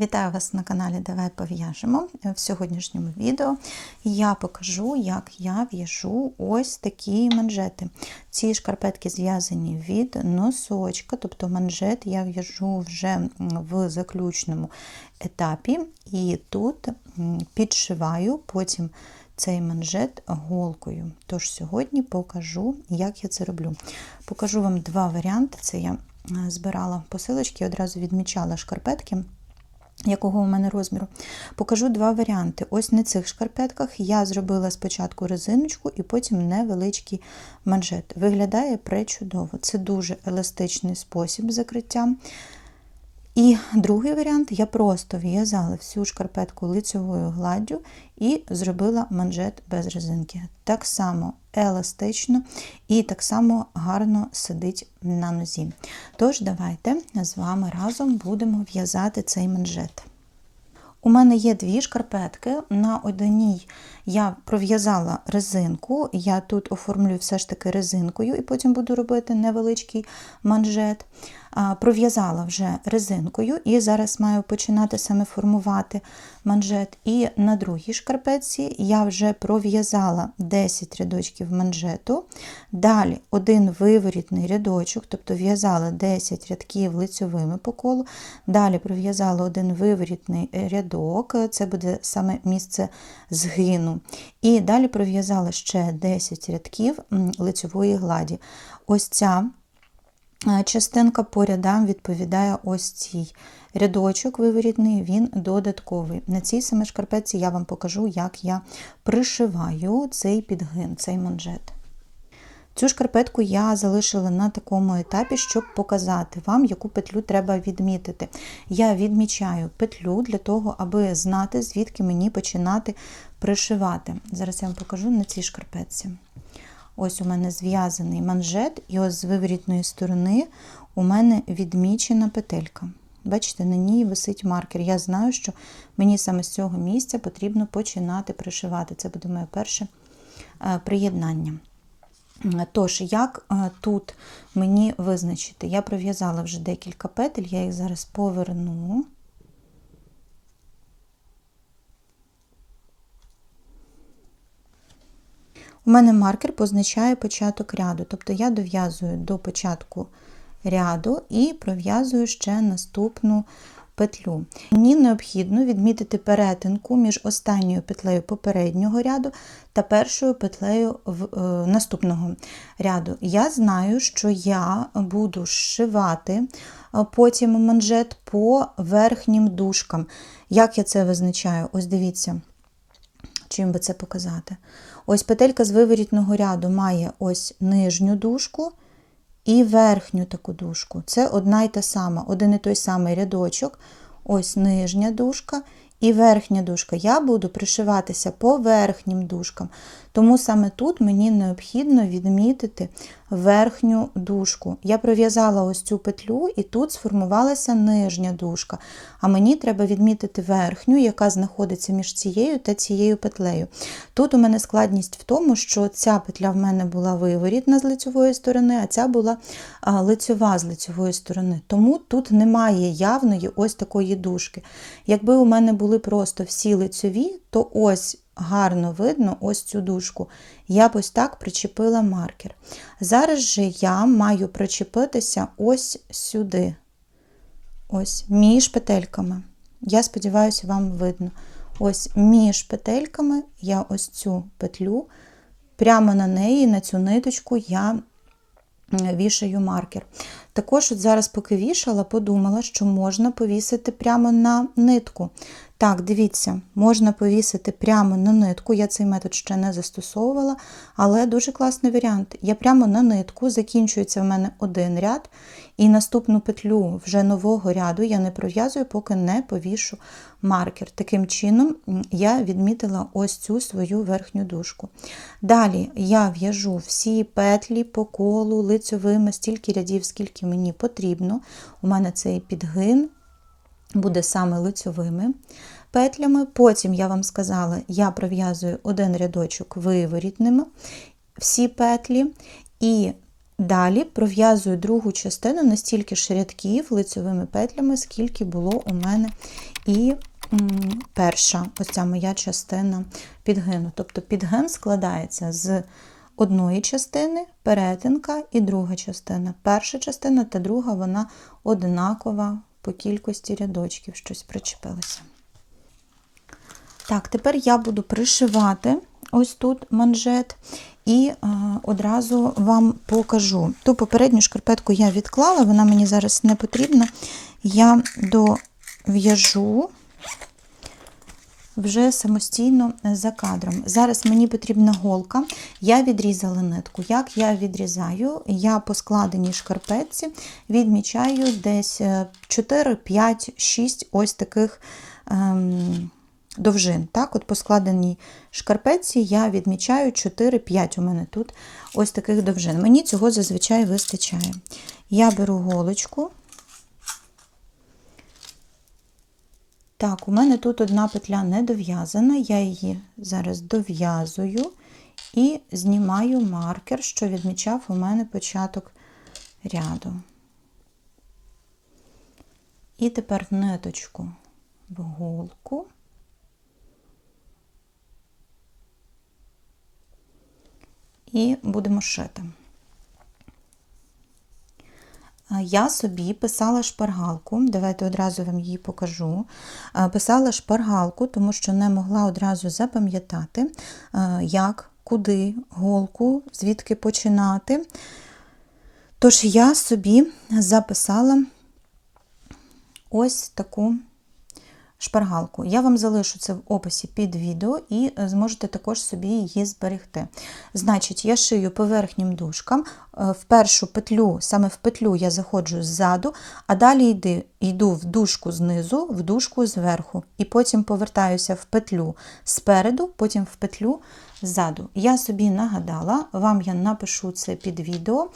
Вітаю вас на каналі Давай пов'яжемо. В сьогоднішньому відео я покажу, як я в'яжу ось такі манжети. Ці шкарпетки зв'язані від носочка, тобто манжет я в'яжу вже в заключному етапі. І тут підшиваю потім цей манжет голкою. Тож сьогодні покажу, як я це роблю. Покажу вам два варіанти. Це я збирала посилочки, одразу відмічала шкарпетки, якого у мене розміру. Покажу два варіанти. Ось на цих шкарпетках я зробила спочатку резиночку і потім невеличкий манжет. Виглядає пречудово. Це дуже еластичний спосіб закриття. І другий варіант, я просто в'язала всю шкарпетку лицьовою гладдю і зробила манжет без резинки. Так само еластично і так само гарно сидить на нозі. Тож давайте з вами разом будемо в'язати цей манжет. У мене є дві шкарпетки, на одній я пров'язала резинку, я тут оформлю все ж таки резинкою і потім буду робити невеличкий манжет. Пров'язала вже резинкою і зараз маю починати саме формувати манжет. І на другій шкарпетці я вже пров'язала 10 рядочків манжету, далі один виворітний рядочок, тобто в'язала 10 рядків лицьовими по колу, далі пров'язала один виворітний рядок, це буде саме місце згину, і далі пров'язала ще 10 рядків лицьової гладі. Ось ця частинка по рядам відповідає ось цій. Рядочок виворітний, він додатковий. На цій саме шкарпетці я вам покажу, як я пришиваю цей підгин, цей манжет. Цю шкарпетку я залишила на такому етапі, щоб показати вам, яку петлю треба відмітити. Я відмічаю петлю для того, аби знати, звідки мені починати пришивати. Зараз я вам покажу на цій шкарпетці. Ось у мене зв'язаний манжет, і ось з виворітної сторони у мене відмічена петелька. Бачите, на ній висить маркер. Я знаю, що мені саме з цього місця потрібно починати пришивати. Це буде моє перше приєднання. Тож, як тут мені визначити? Я пров'язала вже декілька петель, я їх зараз поверну. У мене маркер позначає початок ряду, тобто я дов'язую до початку ряду і пров'язую ще наступну петлю. Мені необхідно відмітити перетинку між останньою петлею попереднього ряду та першою петлею наступного ряду. Я знаю, що я буду зшивати потім манжет по верхнім дужкам. Як я це визначаю? Ось дивіться, чим би це показати. Ось петелька з виворітного ряду має ось нижню дужку і верхню таку дужку. Це одна й та сама, один і той самий рядочок. Ось нижня дужка і верхня дужка. Я буду пришиватися по верхнім дужкам. Тому саме тут мені необхідно відмітити верхню дужку. Я пров'язала ось цю петлю і тут сформувалася нижня дужка. А мені треба відмітити верхню, яка знаходиться між цією та цією петлею. Тут у мене складність в тому, що ця петля в мене була виворітна з лицьової сторони, а ця була лицьова з лицьової сторони. Тому тут немає явної ось такої дужки. Якби у мене були просто всі лицьові, то ось гарно видно ось цю дужку. Я б ось так причепила маркер. Зараз же я маю причепитися ось сюди. Ось між петельками. Я сподіваюся, вам видно. Ось між петельками я ось цю петлю, прямо на неї, на цю ниточку я вішаю маркер. Також от зараз, поки вішала, подумала, що можна повісити прямо на нитку. Так, дивіться, можна повісити прямо на нитку, я цей метод ще не застосовувала, але дуже класний варіант. Я прямо на нитку, закінчується в мене один ряд, і наступну петлю вже нового ряду я не пров'язую, поки не повішу маркер. Таким чином я відмітила ось цю свою верхню дужку. Далі я в'яжу всі петлі по колу лицьовими, стільки рядів, скільки мені потрібно. У мене цей підгин буде саме лицьовими петлями. Потім, я вам сказала, я пров'язую один рядочок виворітними, всі петлі, і Далі пров'язую другу частину на стільки ж рядків лицьовими петлями, скільки було у мене і перша, ось ця моя частина підгину. Тобто підгин складається з одної частини, перетинка і друга частина. Перша частина та друга, вона однакова по кількості рядочків, щось причепилося. Так, тепер я буду пришивати ось тут манжет і одразу вам покажу. Ту попередню шкарпетку я відклала, вона мені зараз не потрібна. Я дов'яжу вже самостійно за кадром. Зараз мені потрібна голка. Я відрізала нитку. Як я відрізаю? Я по складеній шкарпетці відмічаю десь 4, 5, 6 ось таких довжин. Так, от по складеній шкарпетці я відмічаю 4-5 у мене тут ось таких довжин. Мені цього зазвичай вистачає. Я беру голочку. Так, у мене тут одна петля не дов'язана, я її зараз дов'язую і знімаю маркер, що відмічав у мене початок ряду. І тепер в ниточку, в голку. І будемо шити. Я собі писала шпаргалку, давайте одразу вам її покажу. Писала шпаргалку, тому що не могла одразу запам'ятати, як, куди голку, звідки починати. Тож я собі записала ось таку шпаргалку. Я вам залишу це в описі під відео і зможете також собі її зберегти. Значить, я шию по верхнім дужкам, в першу петлю, саме в петлю я заходжу ззаду, а далі йду в дужку знизу, в дужку зверху, і потім повертаюся в петлю спереду, потім в петлю ззаду. Я собі нагадала, вам я напишу це під відео,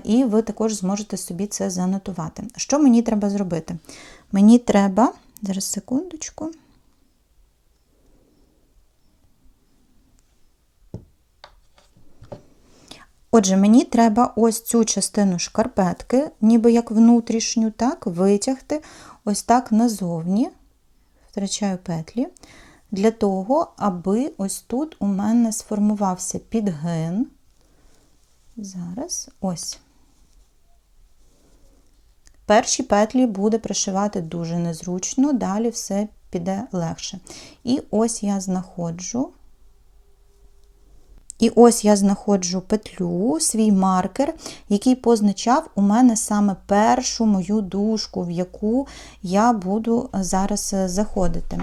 і ви також зможете собі це занотувати. Що мені треба зробити? Мені треба, зараз секундочку. Отже, мені треба ось цю частину шкарпетки, ніби як внутрішню, так, витягти ось так назовні, втрачаю петлі, для того, аби ось тут у мене сформувався підгин. Зараз, ось. Перші петлі буде пришивати дуже незручно, далі все піде легше. І ось я знаходжу петлю, свій маркер, який позначав у мене саме першу мою дужку, в яку я буду зараз заходити.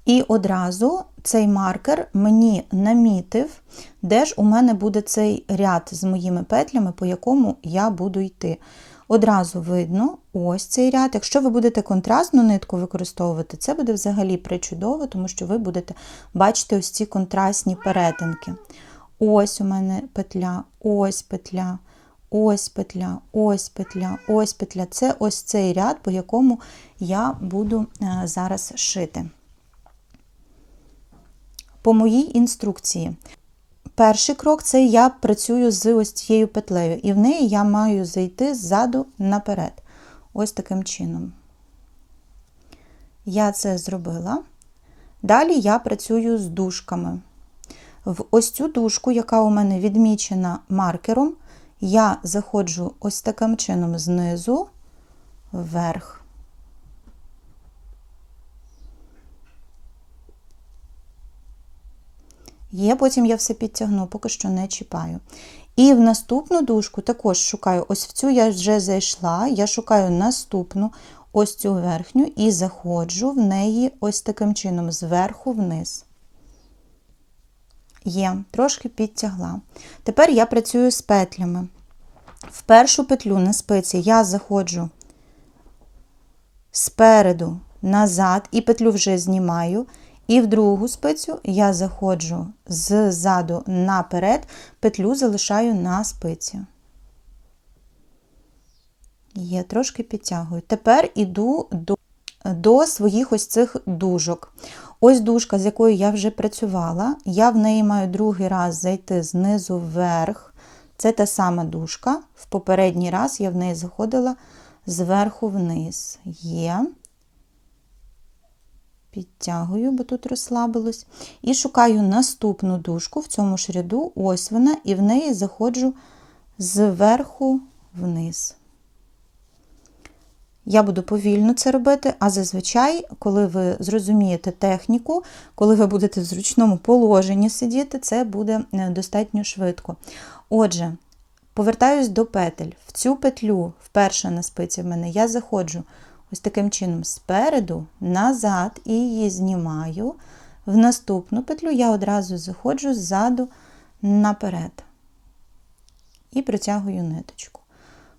І одразу цей маркер мені намітив, де ж у мене буде цей ряд з моїми петлями, по якому я буду йти. Одразу видно ось цей ряд. Якщо ви будете контрастну нитку використовувати, це буде взагалі пречудово, тому що ви будете бачити ось ці контрастні перетинки. Ось у мене петля, ось петля, ось петля, ось петля, ось петля. Це ось цей ряд, по якому я буду зараз шити. По моїй інструкції. Перший крок – це я працюю з ось цією петлею, і в неї я маю зайти ззаду наперед. Ось таким чином. Я це зробила. Далі я працюю з дужками. В ось цю дужку, яка у мене відмічена маркером, я заходжу ось таким чином знизу вверх. Потім я все підтягну, поки що не чіпаю. І в наступну дужку також шукаю, ось в цю я вже зайшла, я шукаю наступну, ось цю верхню, і заходжу в неї ось таким чином, зверху вниз. Трошки підтягла. Тепер я працюю з петлями. В першу петлю на спиці я заходжу спереду назад, і петлю вже знімаю. І в другу спицю я заходжу ззаду наперед, петлю залишаю на спиці. Трошки підтягую. Тепер іду до своїх ось цих дужок. Ось дужка, з якою я вже працювала, я в неї маю другий раз зайти знизу вверх, Це та сама дужка. В попередній раз я в неї заходила зверху вниз. Є. Підтягую, бо тут розслабилось. І шукаю наступну дужку в цьому ж ряду. Ось вона, і в неї заходжу зверху вниз. Я буду повільно це робити, а зазвичай, коли ви зрозумієте техніку, коли ви будете в зручному положенні сидіти, це буде достатньо швидко. Отже, повертаюсь до петель. В цю петлю, вперше на спиці в мене, я заходжу ось таким чином спереду, назад і її знімаю. В наступну петлю я одразу заходжу ззаду наперед і притягую ниточку.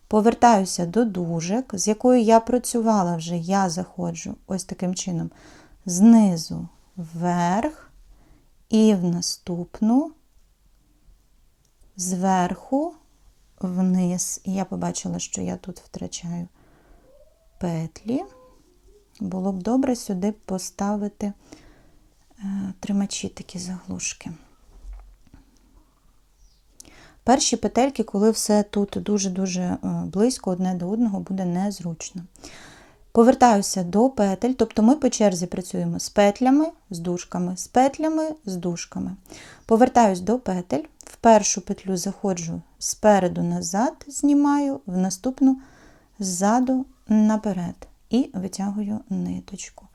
Повертаюся до дужок, з якою я працювала вже, я заходжу ось таким чином знизу вверх і в наступну зверху вниз. І я побачила, що я тут втрачаю петлі. Було б добре сюди поставити тримачі, такі заглушки. Перші петельки, коли все тут дуже-дуже близько одне до одного, буде незручно. Повертаюся до петель, тобто ми по черзі працюємо з петлями, з дужками, з петлями, з дужками. Повертаюсь до петель, в першу петлю заходжу спереду назад, знімаю, в наступну ззаду наперед і витягую ниточку.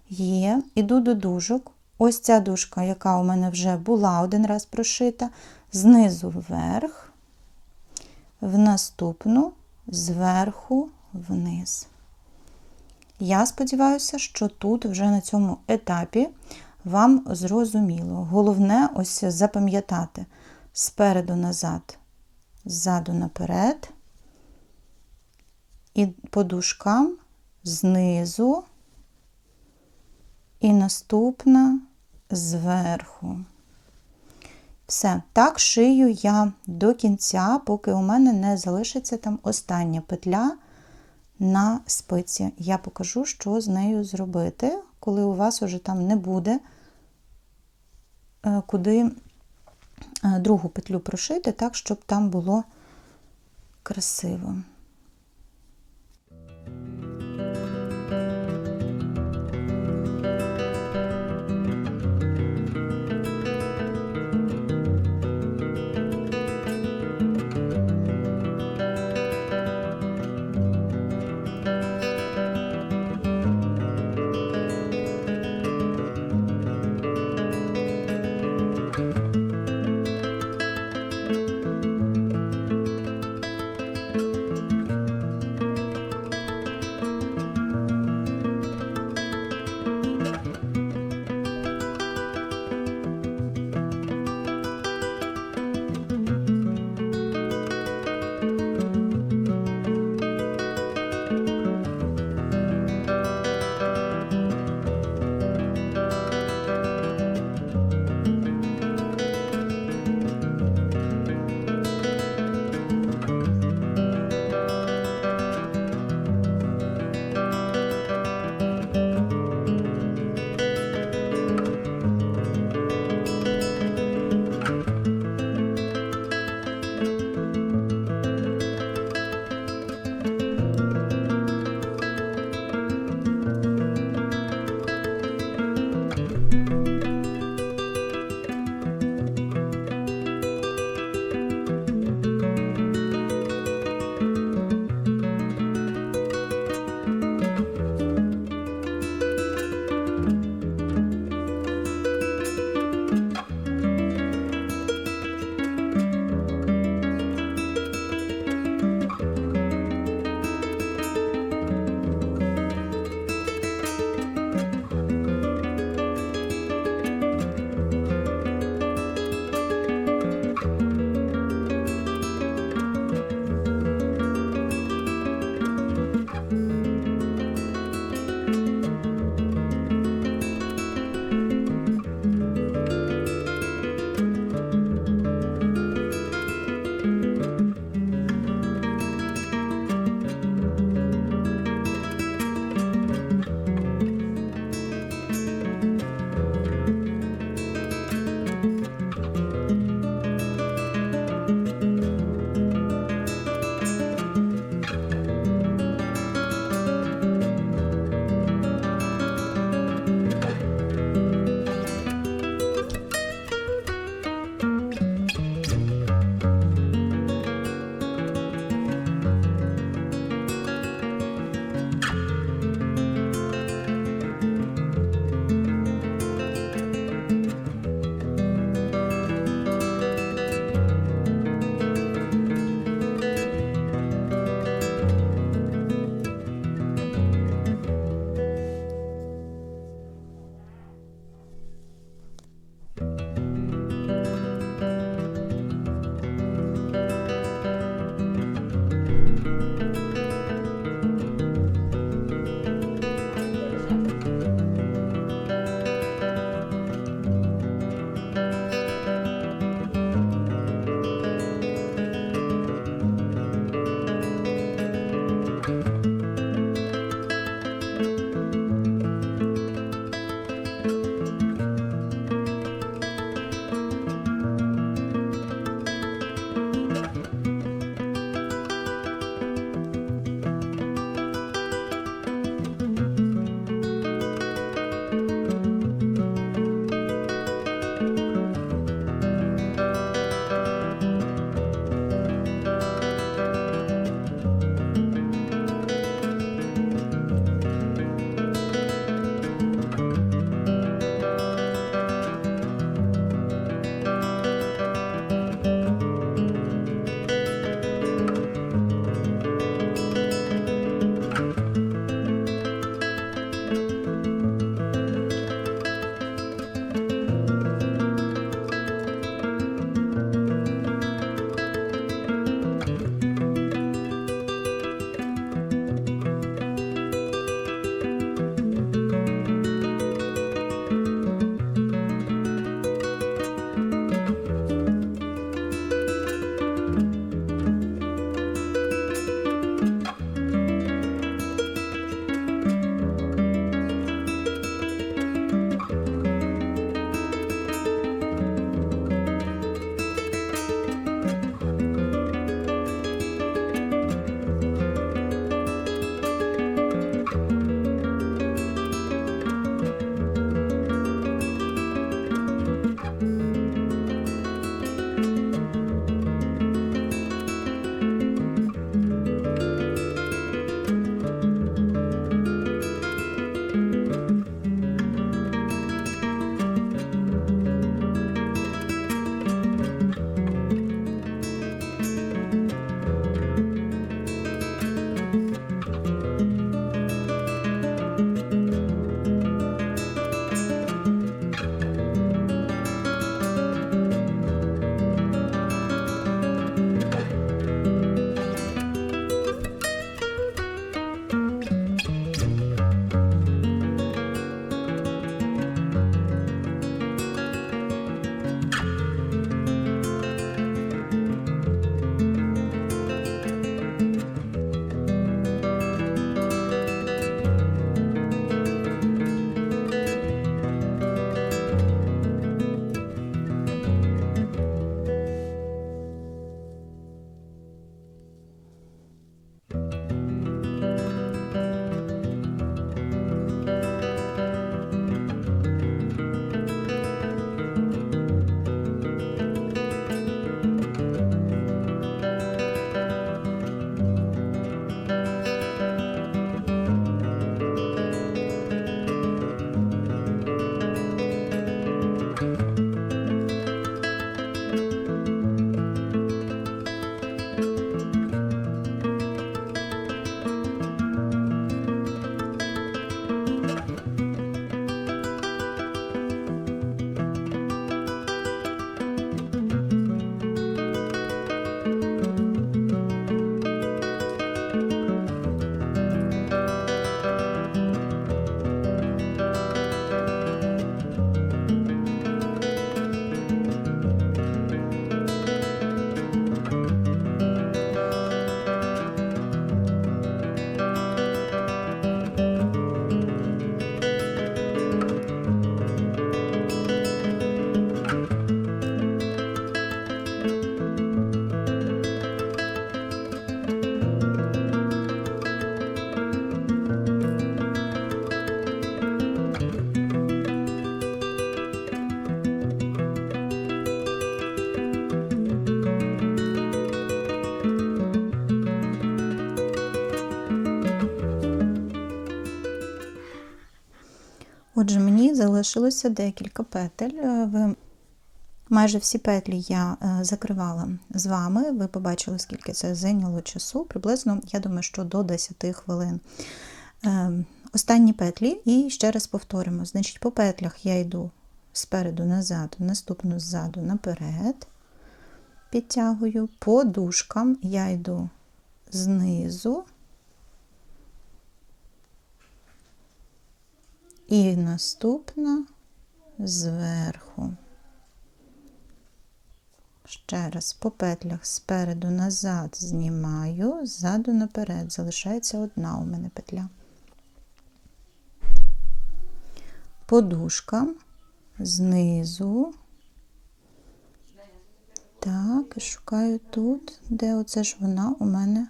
Є, іду до дужок. Ось ця дужка, яка у мене вже була один раз прошита, знизу вверх, в наступну зверху вниз. Я сподіваюся, що тут вже на цьому етапі вам зрозуміло. Головне ось запам'ятати спереду назад, ззаду наперед і по дужкам знизу і наступна зверху. Все, так шию я до кінця, поки у мене не залишиться там остання петля на спиці. Я покажу, що з нею зробити, коли у вас уже там не буде куди другу петлю прошити, так, щоб там було красиво. Отже, мені залишилося декілька петель. Майже всі петлі я закривала з вами. Ви побачили, скільки це зайняло часу. Приблизно, я думаю, що до 10 хвилин. Останні петлі і ще раз повторимо. Значить, по петлях я йду спереду назад, наступну ззаду наперед, підтягую. По дужкам я йду знизу і наступна зверху. Ще раз по петлях спереду назад знімаю, ззаду наперед. Залишається одна у мене петля. По дужкам знизу. Так, і шукаю тут, де оце ж вона у мене.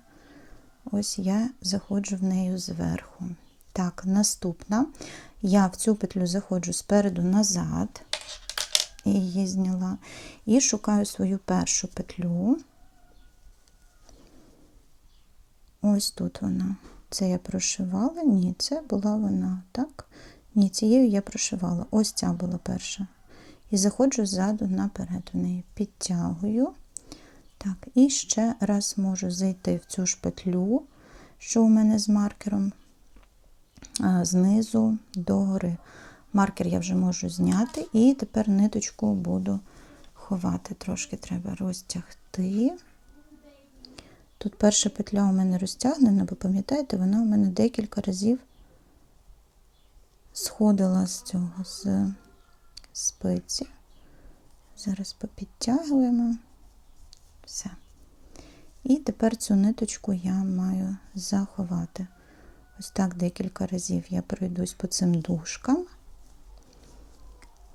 Ось я заходжу в неї зверху. Так, наступна. Я в цю петлю заходжу спереду назад. І її зняла. І шукаю свою першу петлю. Ось тут вона. Це я прошивала? Ні, це була вона, так? Ні, цією я прошивала. Ось ця була перша. І заходжу ззаду наперед в неї. Підтягую. Так, і ще раз можу зайти в цю ж петлю, що у мене з маркером, знизу до гори. Маркер я вже можу зняти, і тепер ниточку буду ховати. Трошки треба розтягти. Тут перша петля у мене розтягнена, бо пам'ятаєте, вона у мене декілька разів сходила з цього, з спиці. Зараз попідтягуємо. Все. І тепер цю ниточку я маю заховати. Ось так декілька разів я пройдусь по цим дужкам.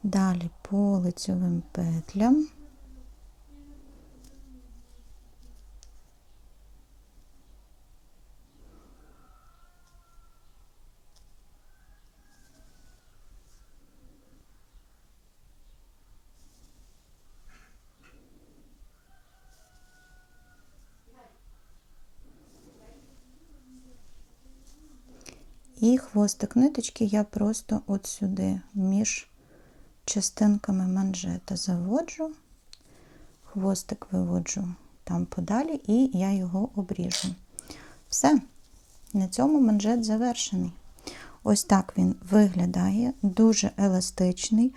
Далі по лицьовим петлям. І хвостик ниточки я просто от сюди, між частинками манжета заводжу, хвостик виводжу там подалі, і я його обріжу. Все, на цьому манжет завершений. Ось так він виглядає, дуже еластичний.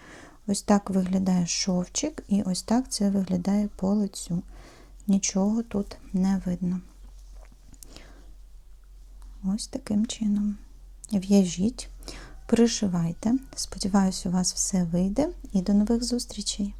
Ось так виглядає шовчик, і ось так це виглядає по лицю. Нічого тут не видно. Ось таким чином. В'яжіть, пришивайте. Сподіваюсь, у вас все вийде. І до нових зустрічей!